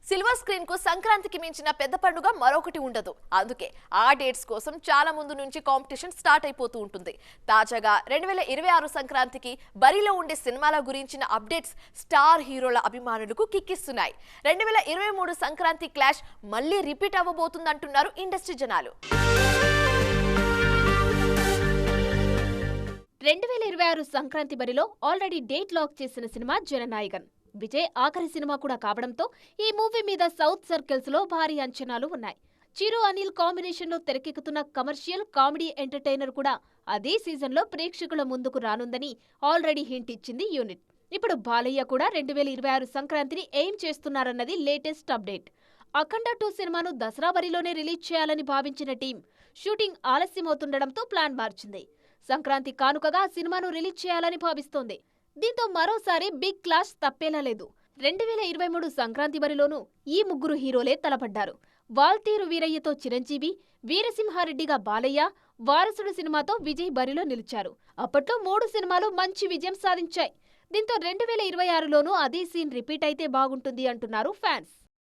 Silver screen కు సంక్రాంతికి మించిన పెద్ద పండుగ మరొకటి ఉండదు. అందుకే ఆ డేట్స్ కోసం చాలా ముందు నుంచి కాంపిటీషన్ స్టార్ట్ అయిపోతూ ఉంటుంది. తాజాగా 2026 సంక్రాంతికి బరిలో ఉండే సినిమాల గురించిన అప్డేట్స్ స్టార్ హీరోల అభిమానులకు కిక్కిస్తున్నాయి. 2023 సంక్రాంతి క్లాష్ మళ్ళీ రిపీట్ అవ్వబోతుందంటున్నారు ఇండస్ట్రీ జనాలు. 2026 సంక్రాంతి బరిలో ఆల్రెడీ డేట్ లాక్ చేసిన సినిమా జననాయకన్. విజయ్ ఆఖరి సినిమా కూడా కావడంతో ఈ మూవీ మీద సౌత్ సర్కిల్స్ లో భారీ అంచనాలు ఉన్నాయి. చిరు అనిల్ కాంబినేషన్ లో తెరకెక్కుతున్న కమర్షియల్ కామెడీ ఎంటర్టైనర్ కూడా అదే సీజన్ లో ప్రేక్షకుల ముందుకు రానుందని ఆల్రెడీ హింట్ ఇచ్చింది యూనిట్. ఇప్పుడు బాలయ్య కూడా 2026 సంక్రాంతిని ఏం చేస్తున్నారన్నది లేటెస్ట్ అప్డేట్. అఖండ 2 సినిమాను దసరా బరిలోనే రిలీజ్ చేయాలని భావించిన టీం షూటింగ్ ఆలస్యమవుతుండటంతో ప్లాన్ మార్చింది. సంక్రాంతి కానుకగా సినిమాను రిలీజ్ చేయాలని భావిస్తోంది. దీంతో మరోసారి బిగ్ క్లాష్ తప్పేలా లేదు. 2023 సంక్రాంతి బరిలోనూ ఈ ముగ్గురు హీరోలే తలపడ్డారు. వాల్తేరు వీరయ్యతో చిరంజీవి, వీరసింహారెడ్డిగా బాలయ్య, వారసుడు సినిమాతో విజయ్ బరిలో నిలిచారు. అప్పట్లో 3 సినిమాలు మంచి విజయం సాధించాయి. దీంతో 2026లోనూ అదే సీన్ రిపీట్ అయితే బాగుంటుంది అంటున్నారు ఫ్యాన్స్.